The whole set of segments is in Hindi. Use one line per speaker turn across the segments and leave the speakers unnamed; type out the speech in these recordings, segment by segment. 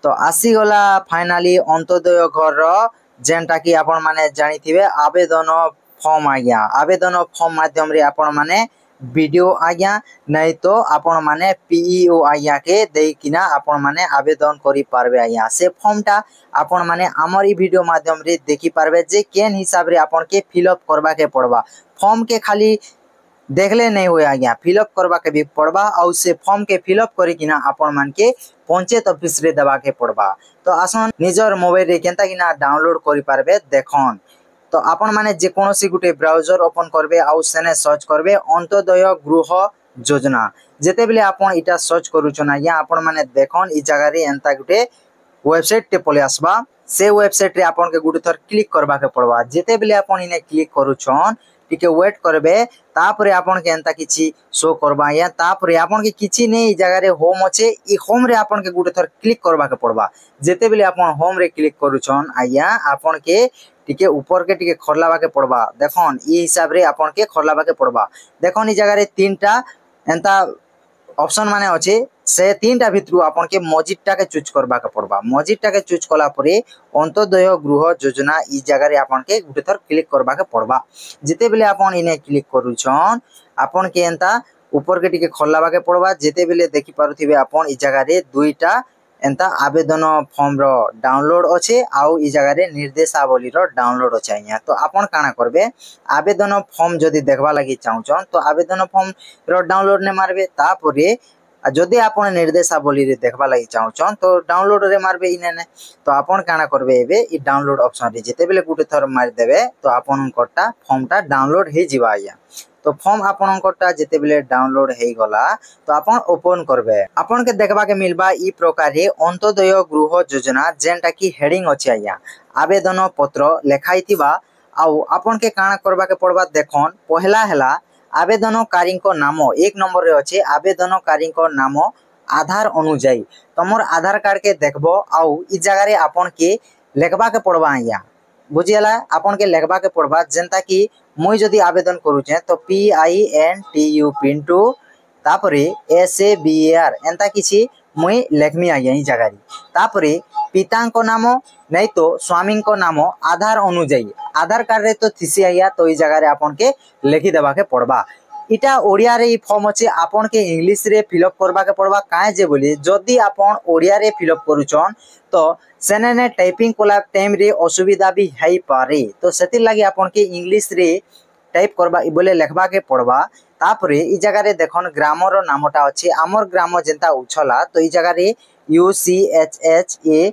तो आसीगला फाइनाली अंत्योदय घर जेनटा कि आपण माने जानिथिबे आवेदन फॉर्म आज्ञा आवेदन फॉर्म माध्यम रे आपण माने वीडियो आज्ञा नहीं तो आपण माने पीईओ आज्ञा के देकिना आपण माने आवेदन करि पारबे आज्ञा से फॉर्म टा आपण माने हमर ई वीडियो माध्यम रे देखि पारबे जे केन हिसाब रे आपण के फिलअप करबा के पड़बा। फॉर्म के खाली देखले नहीं हुए आज्ञा फिलअप करबा के भी पड़बा और से फॉर्म के फिलअप करिकिना आपण मान के पंचायत ऑफिस रे देबा के पड़बा। तो आसन निजर मोबाइल रे केनता किना डाउनलोड करि पारबे देखन। तो आपण माने जे कोनोसी गुटे ब्राउजर ओपन करबे आउ सेने सर्च करबे अंत्योदय गृह योजना जेते बेले आपण इटा सर्च करूछन आज्ञा आपण माने देखन ई जगह रे एंता गुटे वेबसाइट टे पले आसबा। से वेबसाइट रे आपण के गुटे थर क्लिक करबा के पड़बा। जेते बेले आपण इने क्लिक करूछन टिके वेट करबे तापरे आपण के एंता किछि शो करबा या तापरे आपण के किछि नै जगह रे होम अछि ई होम रे आपण के गुटे थर क्लिक करबा के पड़बा। जेते बेले आपण होम रे क्लिक करूछन आज्ञा आपण के टिके ऊपर के टिके खरलाबा के पड़बा। देखन ई हिसाब रे आपण के खरलाबा के पड़बा। देखन ई जगह रे तीनटा एंता ऑप्शन माने अछि से तीनटा भितरु आपण के मजिटटा के चूज करबा के पड़बा। मजिटटा के चूज कला परे अंत्योदय गृह योजना ई जगह रे आपण के गुटे थर क्लिक करबा के पड़बा। जेते बेले आपण इने क्लिक करूछन आपण के एंता ऊपर के टिके खरलाबा के पड़बा। जेते बेले देखि पारुथिबे आपण ई जगह रे दुईटा एंता आवेदन फॉर्म रो डाउनलोड अछि आउ ई जगह रे निर्देशावली रो डाउनलोड अछि आज्ञा। तो आपण काना करबे आवेदन फॉर्म जदी देखबा लागि चाहउछन तो आवेदन फॉर्म रो डाउनलोड ने मारबे। तापरे जदि आपण निर्देशावली रे देखबा लागि चाहउछन तो डाउनलोड रे मारबे इने ने। तो आपण काना करबे एबे ई डाउनलोड ऑप्शन रे जेते बेले गुटे थर मार देबे तो आपण कोटा फॉर्म टा डाउनलोड हे जिबा आज्ञा। तो फॉर्म आपण कोटा जेते बेले डाउनलोड हे गला तो आपण ओपन करबे। आपण के देखबा के मिलबा ई प्रकार रे अंत्योदय गृह योजना जेनटा की हेडिंग अछि आज्ञा आवेदन पत्र लेखाइतिबा। आउ आपण के काना करबा के पड़बा देखन पहला हला आवेदनकारी को नाम एक नंबर रे अछि आवेदनकारी को नाम आधार अनुसार तमर आधार कार्ड के देखबो आउ ई जगह रे आपण के लेखबा के पड़बा आज्ञा बुझियला। आपण के लेखबा के पड़बा जेनता कि मुई जदी आवेदन करूछे तो PINTU पिंटू तापरे SABAR एंता किछि मुई लेखमी आज्ञा ई जगह रे। तापरे पिता को नाम नहीं तो स्वामी को नाम आधार अनुसार आधार कार्ड रे तो थिसी आज्ञा। तो ई जगह रे आपण के लेखि देबा के पड़बा। इटा ओडिया रे ई फॉर्म अछि आपण के इंग्लिश रे फिलअप करबा के पड़बा। काहे जे बोली जदी आपण ओडिया रे फिलअप करूछन तो सेने ने टाइपिंग कोला टाइम रे असुविधा भी हई पारे। तो सेति लागि आपण के इंग्लिश रे टाइप करबा बोले लेखबा के पड़बा। तापरे ई जगह रे देखन ग्रामर नामटा अछि हमर ग्राम जेंता उछला तो ई जगह रे UCHHALA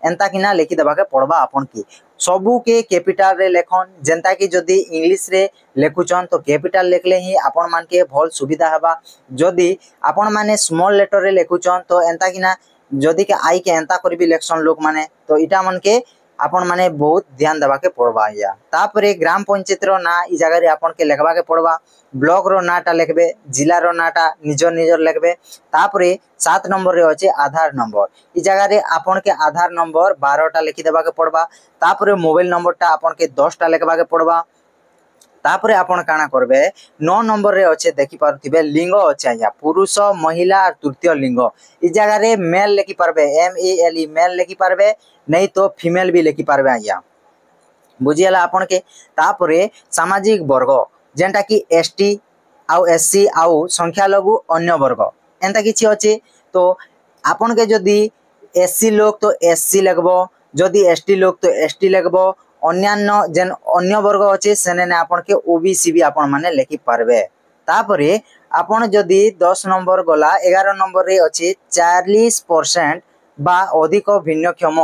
एंता किना लेखि देबा के पड़बा। आपण के सबू के कैपिटल रे लेखन जेंता कि जदी इंग्लिश रे लेखुचन तो कैपिटल लेखले ही आपण मान के भल सुविधा हेबा। जदी आपण माने स्मॉल लेटर रे लेखुचन तो एंता किना जदी के आई के एंता करबी इलेक्शन लोक माने तो इटा मन के आपण माने बहुत ध्यान देबा के पड़बा या। तापरे ग्राम पंचायत रो ना ई जगह रे आपण के लेखबा के पड़बा। ब्लॉक रो नाटा लेखबे जिला रो नाटा निजर निजर लेखबे। तापरे 7 नंबर रे अछि आधार नंबर ई जगह रे आपण के आधार नंबर 12 टा लिखि देबा के पड़बा। तापरे मोबाइल नंबर टा आपण के 10 टा लेखबा के पड़बा। तापरे आपण काना करबे 9 नंबर रे अछि देखि पारुथिबे लिंग अछि आज्ञा पुरुष महिला और तृतीय लिंग ई जगह रे मेल लेखि पारबे MALE मेल लेखि पारबे नहीं तो फीमेल भी लेखि पारबे आज्ञा बुझियला आपण के। तापरे सामाजिक वर्ग जेंटा कि ST आउ SC आउ संख्या लघु अन्य वर्ग एंता किछि अछि। तो आपण के जदी SC लोग तो SC लेखबो जदी ST लोग तो ST लेखबो अन्यान्य जेन अन्य वर्ग अछि सेने ने आपण के OBC भी आपण माने लेखि पारबे। तापरे आपण जदी 10 नंबर गला 11 नंबर रे अछि 40% बा अधिक भिन्नक्षम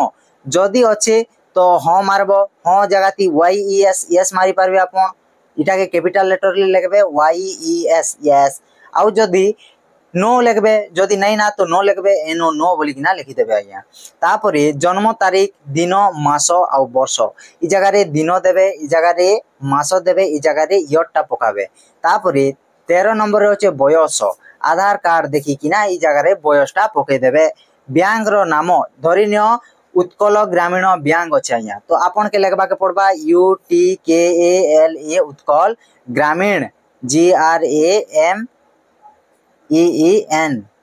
जदी अछि तो ह मारबो ह जगाती YES यस मारी पारबे। आपण इटा के कैपिटल लेटर रे लेखबे YES यस आउ जदी नो लेखबे जदी नहीं ना तो नो लेखबे NO नो बोली किना लिखि देबे आज्ञा। तापरे जन्म तारीख दिन मास आउ वर्ष ई जगह रे दिन देबे ई जगह रे मास देबे ई जगह रे इयरटा पकाबे। तापरे 13 नंबर रे होचे बयस आधार कार्ड देखि किना ई जगह रे बयसटा पके देबे। बैंक रो नाम धरिनियो उत्कल ग्रामीण बैंक अछि आज्ञा। तो आपण के लेखबा के पड़बा UTKALA उत्कल ग्रामीण GRAMEEN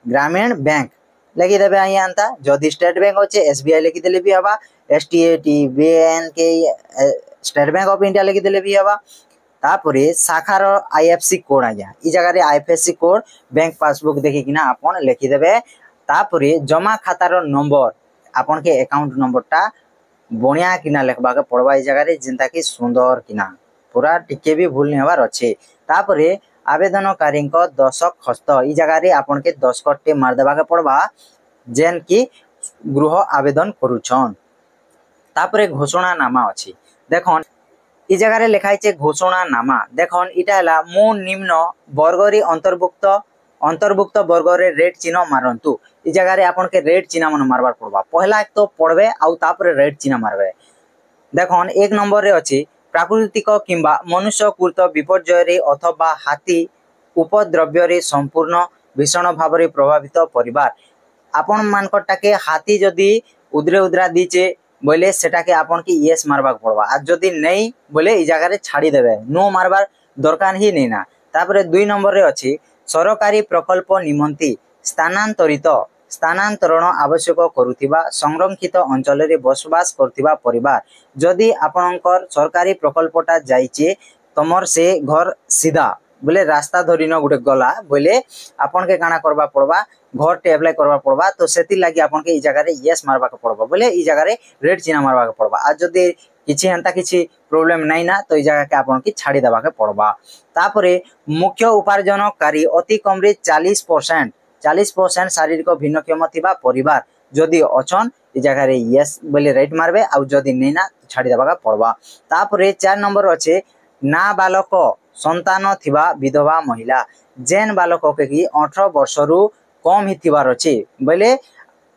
ग्रामीण बैंक लिखिदेवे आज्ञा एंता जदि स्टेट बैंक अच्छे एसबीआई लिखिदेले भी हवा STAT BNK state bank of India लिखिदेले भी हवा तापरे शाखार आईएफसी कोड आज्ञा ई जगह रे आईएफएससी कोड बैंक पासबुक देखि किना आपन लिखिदेवे तापरे जमा खातार नंबर आपन के अकाउंट नंबर टा बनिया किना लिखबा के पड़वा ई जगह रे जिंता की सुंदर किना पूरा टिके भी भूल नहीं हबार अच्छे तापरे आवेदनकारी दस्तखत ई जगह रे आपन के दस्तखत टे मार देबा के पड़वा जेन की गृह आवेदन करूछन तापरे घोषणानामा अछि देखन ई जगह रे लिखाई छे घोषणानामा देखन इटा हला मु निम्न वर्ग रे अंतर्भुक्त वर्ग रे रेड चिन्ह मारंतु ई जगह रे आपन के रेड चिन्ह मन मारबार पड़वा पहला एक तो पढ़बे आउ तापरे रेड चिन्ह मारबे देखन एक नंबर रे अछि प्राकृतिक किंबा मनुष्यकृत विपर्यय रे अथवा हाथी उपद्रव्य रे संपूर्ण भीषण भाव रे प्रभावित परिवार आपन मानकटा के हाथी जदि उद्रे उद्रा दीचे बोले सेटा के आपन की यस मारबा पड़वा आ जदि नहीं बोले ई जगह रे छाड़ी देबे नो मारबार दरकार ही नहीं ना तापरे 2 नंबर रे अछि सरकारी प्रकल्प निमंती स्थानांतरण आवश्यक करुथिबा संरक्षित अंचल रे बसवास करथिबा परिवार जदि आपनकर सरकारी प्रकल्पटा जाइचे तमर से घर सीधा बोले रास्ता धरिनो गुटे गला बोले आपन के काना करबा पड़वा घर टे अप्लाई करबा पड़वा तो सेति लागि आपन के ई जगह रे यस मारबा के पड़वा बोले ई जगह रे रेड चिन्ह मारबा के पड़वा आ जदि किछि हंता किछि प्रॉब्लम नहीं ना तो ई जगह के आपन की छाड़ी देबा के पड़वा तापरे मुख्य उपार्जनकारी अति कम रे 40% शारीरिक भिन्नक्षम थिबा परिवार जदि अछन ई जगह रे यस बोले रेड मारबे आ जदि नहीं ना छाड़ी देबा के पड़वा तापरे 4 नंबर अच्छे ना बालक संतान थिबा विधवा महिला जेन बालक के की 18 वर्ष रु कम ही थिबार अछि बोले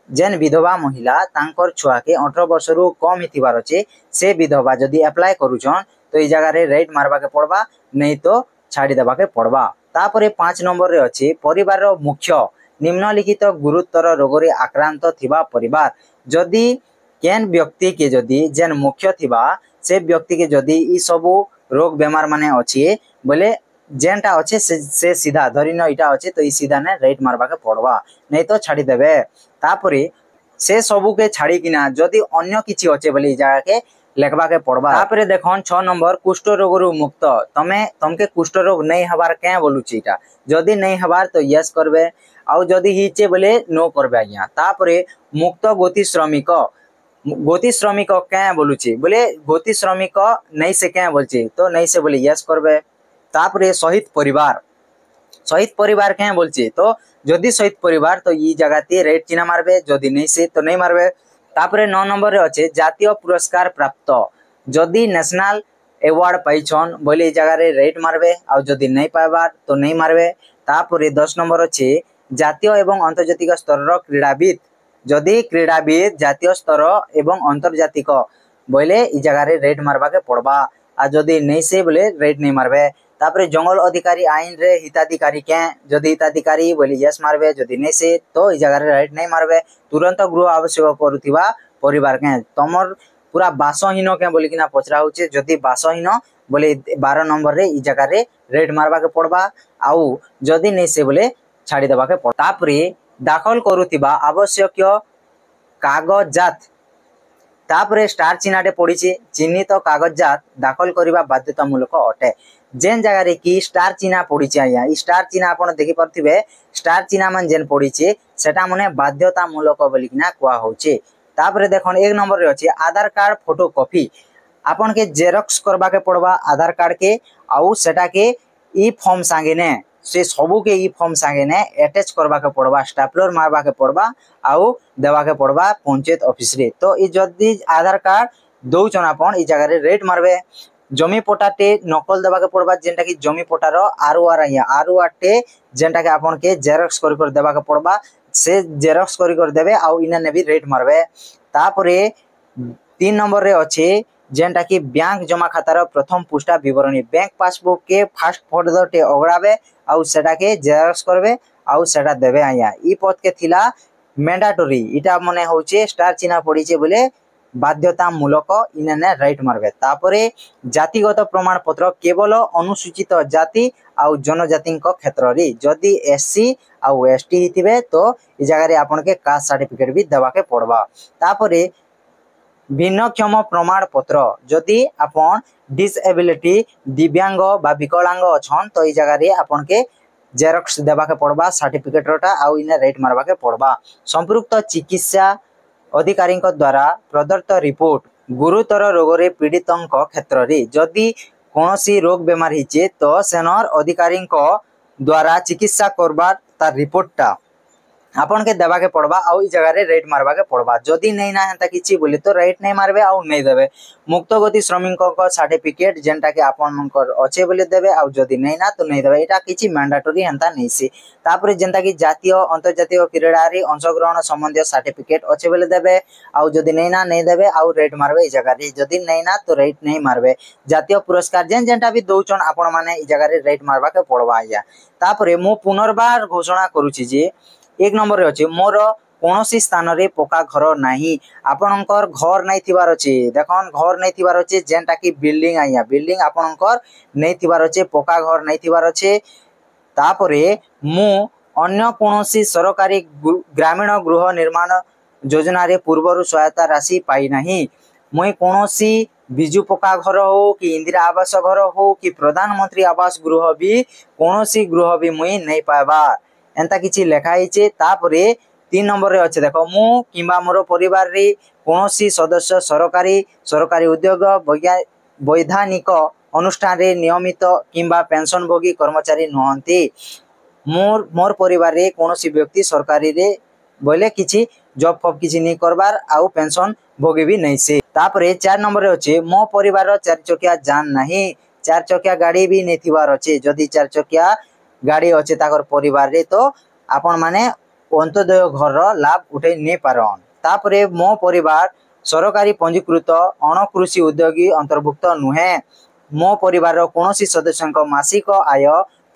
जेन विधवा महिला तांकर छुआ के 18 वर्ष रु कम ही थिबार अछि से विधवा जदि अप्लाई करूछन तो ई जगह रे रेड मारबा के पड़वा नहीं तो छाड़ी देबा के पड़वा तापरे 5 नंबर रे अछि परिवार रो मुख्य निम्नलिखित गुरुतर रोग रे आक्रांत थिबा परिवार जदि केन व्यक्ति के जदि जेन मुख्य थिबा से व्यक्ति के जदि ई सब रोग बेमार माने अछि बोले जेनटा अच्छे से सीधा धरिन इटा अच्छे तो ई सीधा ने रेड मारबा के पड़वा नहीं तो छाड़ी देबे तापरे से सबू के छाड़ी किना जदि अन्य किछि अच्छे बोले ई जगह के लेखबा के पड़वा तापरे देखन 6 नंबर कुष्ठ रोग रु मुक्त तमके कुष्ठ रोग नहीं हबार के बोलुची इटा जदि नहीं हबार तो यस करबे आउ जदि हिचे बोले नो करबे आज्ञा तापरे मुक्त गति श्रमिक क्या बोलुची बोले गति श्रमिक नहीं से क्या बोलची तो नहीं से बोले यस करबे तापरे शहीद परिवार क्या बोलची तो जदि शहीद परिवार तो ई जगह ते रेड चिन्ह मारबे जदि नहीं से तो नहीं मारबे तापरे 9 नंबर रे अच्छे जातीय पुरस्कार प्राप्त जदि नेशनल अवार्ड पाइछन बोले ई जगह रे रेड मारबे आ जदि नहीं पाइबार तो नहीं मारबे तापरे 10 नंबर अच्छे जातीय एवं अंतर्जातिक स्तर क्रीड़ाविद जदि क्रीड़ाविद जातीय स्तर एवं अंतर्जातिक बोले ई जगह रे रेड मारबा के पड़वा आ जदि नहीं से बोले रेड नहीं मारबे तापरे जंगल अधिकारी आईन रे हिताधिकारी के जदि हिताधिकारी बोले यस मारबे जदि नहीं से तो ई जगह रे रेड नहीं मारबे तुरंत गृह आवश्यक करुथिबा परिवार के तमर पूरा बासहीन के बोली किना पचरा होचे जदि बासहीन बोले 12 नंबर रे ई जगह रे रेड मारबा के पड़वा आउ जदि नहीं से बोले छाड़ी देबा के पड़ता तापरे दाखल करुथिबा आवश्यक कागजात तापरे स्टार चिन्हटे पड़ी चिन्हित कागजात दाखल करने बाध्यतामूलक अटे जेन जगह रे कि स्टार चिन्ह पड़ी आज्ञा स्टार चिन्ह आप देखि पारे स्टार चिन्ह मान जेन पड़ी सेटा माने बाध्यतामूलक बोलिकिना कुआ होचे तापरे देखन 1 नंबर रे अछि आधार कार्ड फोटोकॉपी आपन के जेरॉक्स करबा के पड़वा आधार कार्ड के आउ सेटा के ई फॉर्म संगे ने से सबू के ई फॉर्म संगे ने अटैच करबा के पड़वा स्टेपलर मारबा के पड़वा आउ देवा के पड़वा पंचायत ऑफिस रे तो ई जदी आधार कार्ड दौचन आपन ई जगह रे रेट मारबे जमी पट्टाटे नकल देवा के पड़वा जेनटा कि जमी पट्टार आरओआर आरओआर टे जेनटा के आपन के जेरॉक्स कर देवा के पड़वा से जेरॉक्स कर देबे आउ इना ने भी रेट मारबे तापरे 3 नंबर रे अछि जेनटा कि बैंक जमा खातार प्रथम पृष्ठा विवरणी बैंक पासबुक के फास्ट फोटो टे ओगड़ाबे आउ सेटा के जेरॉक्स करबे आउ सेटा देबे आया ई पद के थिला मैंडेटरी इटा मने होचे स्टार चिन्ह पड़ीचे बोले बाध्यतामूलक इने राइट मारबे। तापरे जातिगत प्रमाण पत्र केवल अनुसूचित जाति आउ जनजाति क्षेत्र रे जदि एससी आउ एसटी हिथिबे तो इ जगह रे आपन के कास्ट सर्टिफिकेट भी देबा के पड़बा। तापरे भिन्नक्षम प्रमाण पत्र जदि आपन डिसेबिलिटी दिव्यांग बा विकलांग अछन तो इ जगह रे आपन के जेरॉक्स देबा के पड़बा सर्टिफिकेट रोटा आउ इने राइट मारबा के पड़बा। संपुक्त चिकित्सा अधिकारी द्वारा प्रदत्त रिपोर्ट गुरुतर रोग रे पीड़ित क्षेत्र रे जदि कोनोसी रोग बेमार हिचे तो सेनर अधिकारी द्वारा चिकित्सा करबार तार रिपोर्टटा आपन के देबा के पड़बा आउ इ जगह रे राइट मारबा के पड़बा। जदि नहीं ना हेंता किछि बोली तो राइट नहीं मारबे आउ नहीं देबे। मुक्त गति श्रमिक को सर्टिफिकेट जेंटा के आपन मनकर अच्छे बोली देबे आउ जदि नहीं ना तो नहीं देबे। एटा किछि मैंडेटरी हेंता नहीं से। तापरे जेंता कि जातीय अंतर्जातीय क्रीड़ा रे अंशग्रहण संबंधी सर्टिफिकेट अच्छे बोली देबे आउ जदि नहीं ना नहीं देबे आउ राइट मारबे इ जगह रे। जदि नहीं ना तो राइट नहीं मारबे। जातीय पुरस्कार जेंटा भी दउचन आपन माने इ जगह रे राइट मारबा के पड़बा या। तापरे मु पुनर्बार घोषणा करूछि जे 1 नंबर रे अछि मोर कोनोसी स्थान रे पक्का घर नाही। आपनकर घर नहीं थिबार अछि देखन घर नहीं थिबार अछि जेंटा कि बिल्डिंग आइया बिल्डिंग आपनकर नहीं थिबार अछि पक्का घर नहीं थिबार अछि। तापरे मु अन्य कोनोसी सरकारी ग्रामीण गृह निर्माण योजना रे पूर्वरु सहायता राशि पाई नाही। मुई कोनोसी बिजु पक्का घर हो कि इंदिरा आवास घर हो कि प्रधानमंत्री आवास गृह भी कोनोसी गृह भी मुई नहीं पाइबा एंता किछि लेखा हिचे। तापरे 3 नंबर रे अछि देखो मु किबा मोर परिवार रे कोनोसी सदस्य सरकारी उद्योग वैधानिक अनुष्ठान रे नियमित किबा पेंशन भोगी कर्मचारी नहंती। मोर परिवार रे कोनोसी व्यक्ति सरकारी रे बोले किछि जॉब फॉब किछि नहीं करबार आउ पेंशन भोगी भी नहीं से। तापरे 4 नंबर रे अछि मो परिवार रो 4 चकिया जान नाही 4 चकिया गाड़ी भी नहीं थिबार अछि। जदि 4 चकिया गाड़ी अच्छे ताकर परिवार रे तो आपन माने अंत्योदय घर रो लाभ उठे नहीं पारन। तापरे मो परिवार सरकारी पंजीकृत अणकृषि उद्योगी अंतर्भुक्त नुहे। मो परिवार रो कोनोसी सदस्य मासिक आय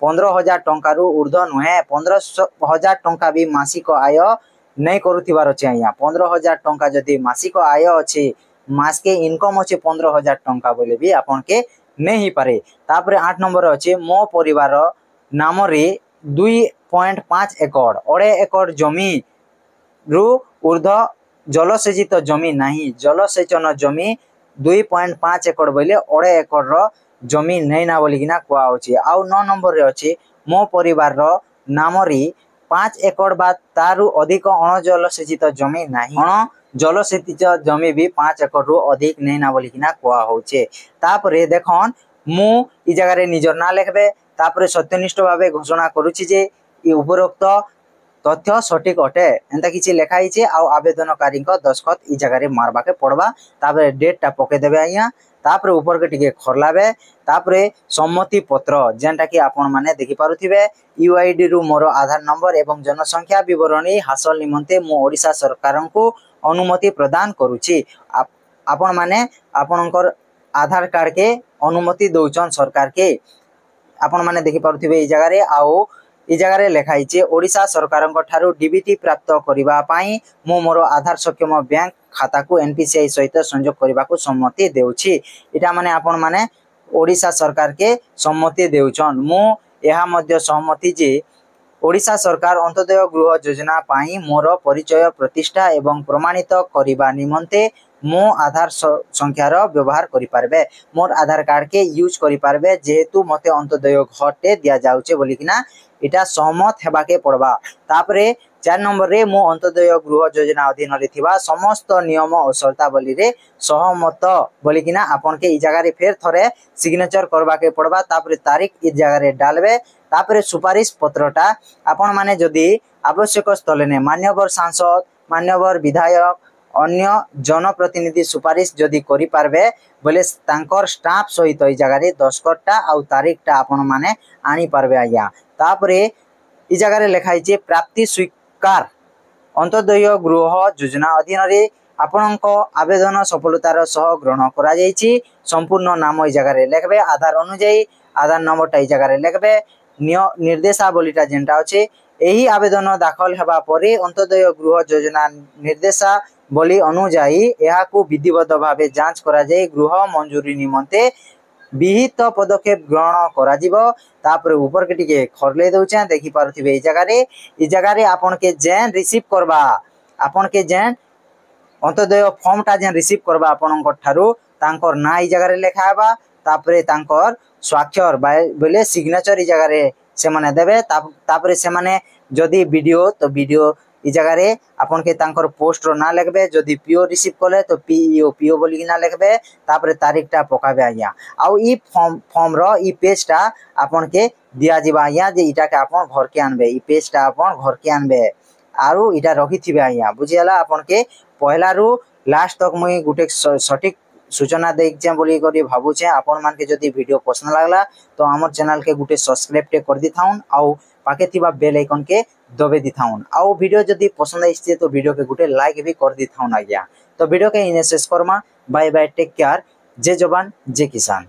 15,000 टंका रु ऊर्ध्व नुहे। 15,000 टंका भी मासिक आय नहीं करूथिबार अछि आया। 15,000 टंका जदि मासिक आय अछि मास के इनकम अछि 15,000 टंका बोले भी आपन के नहीं पारे। तापरे 8 नंबर अछि मो परिवार नाम रे 2.5 एकड़ 2.5 एकड़ जमी रु ऊर्ध्व जलसेचित जमी नाही। जलसेचन जमी 2.5 एकड़ बोले 2.5 एकड़ रो जमी नहीं ना बोली किना कुआ होची। आउ 9 नंबर रे अछि मो परिवार रो नाम रे 5 एकड़ बा तारु अधिक अण जलसेचित जमी नाही। अण जलसेचित जमी भी 5 एकड़ रु अधिक नहीं ना बोली किना कुआ होचे। तापरे देखन मु इ जगह रे निजर ना लिखबे। तापरे सत्यनिष्ठ भावे घोषणा करूछि जे इ उपरोक्त तथ्य सटीक अटे एंता किछि लेखा हिचे आउ आवेदनकारी को दस्खत इ जगह रे मारबा के पड़बा। तापरे डेट टा पके देबे आइया। तापरे ऊपर के टिके खरलाबे। तापरे सम्मति पत्र जेंटा कि आपन माने देखि पारुथिबे यूआईडी रु मोर आधार नंबर एवं जनसंख्या विवरणी हासिल निमंते मो ओडिसा सरकार को अनुमति प्रदान करूछि। आपन माने आपनकर आधार कार्ड के अनुमति दउचन सरकार के आपन माने देखि पारुथिबे इ जगह रे आउ इ जगह रे लेखा हिचे ओडिसा सरकार ठारू डीबीटी प्राप्त करिबा पाई मो मोर आधार सक्षम बैंक खाता को एनपीसीआई सहित संयोग करबा को सम्मति देउछि। इटा माने आपन माने ओडिसा सरकार के सम्मति देउचन। मो एहा मध्य सहमति जे ओडिसा सरकार अंत्योदय गृह योजना पाई मोर परिचय प्रतिष्ठा एवं प्रमाणित करिबा निमंते मो आधार संख्या रो व्यवहार करि पारबे। मोर आधार कार्ड के यूज करि पारबे जेहेतु मते अंत्योदय घरटे दिया जाउचे बोली किना इटा सहमत हेबा के पड़बा। तापरे 4 नंबर रे मो अंत्योदय गृह योजना अधीन रे थिबा समस्त नियम और शर्तावली रे सहमत बोली किना आपन के इ जगह रे फेर थरे सिग्नेचर करबा के पड़बा। तापरे तारीख इ जगह रे डालबे। तापरे सुपारिश पत्रटा आपन माने जदि आवश्यक स्थले ने मान्यवर सांसद मान्यवर विधायक अन्य जनप्रतिनिधि सुपारिश जदि करि पारबे बोले तांकर स्टाफ सहित इ जगह रे दस्खतटा आउ तारीखटा आपन माने आनी पारबे आज्ञा। तापरे इ जगह रे लेखा हिचे प्राप्ति स्वीकार अंत्योदय गृह योजना अधीन रे आपनको आवेदन सफलतार सह ग्रहण करा जायछि। संपूर्ण नाम इ जगह रे लेखबे। आधार अनुसार आधार नंबरटा इ जगह रे लेखबे। निर्देशावलीटा जेंटा अछि एही आवेदन दाखल हेबा परे अंत्योदय गृह योजना निर्देशा बोली अनुजाई एहाकु विधिवत भावे जांच करा जाय गृह मंजूरी निमंते विहित पदक्षेप ग्रहण करा जिवो। तापर ऊपर के टिके खरले दउछे देखि पारुथिबे ए जगह रे आपन के जेन रिसीव करबा आपन के जेन अंत्योदय फॉर्म टा जेन रिसीव करबा आपन ठारू तांकर ना ई जगह रे लिखा हेबा। तापर तांकर स्वाक्षर बोले सिग्नेचर ई जगह रे से माने देबे। तापर से माने जदी वीडियो तो वीडियो ई जगह रे आपन के तांकर पोस्ट रो ना लिखबे। जदी पीओ रिसीव करले तो पीओ बोली कि ना लिखबे। तापर तारीख टा पकाबे आज्ञा। आउ ई फॉर्म रो ई पेज टा आपन के दिया जिबा आज्ञा जे इटा के आपन घर के आनबे। ई पेज टा आपन घर के आनबे आरु इटा रखि थिबे आज्ञा। बुझियाला आपन के पहला रु लास्ट तक मुई गुटे सटीक सूचना देइछे बोली करी भाबुछे। आपन मान के जदी वीडियो पसंद लागला तो हमर चैनल के गुटे सब्सक्राइब टे कर दिथाउन आउ पाके थिबा बेल आइकन के दबे दिथाउन। आउ वीडियो जदी पसंद आइछे तो वीडियो के गुटे लाइक भी कर दिथाउन आज्ञा। तो वीडियो के इने शेष करमा। Bye bye take care. जय जवान जय किसान।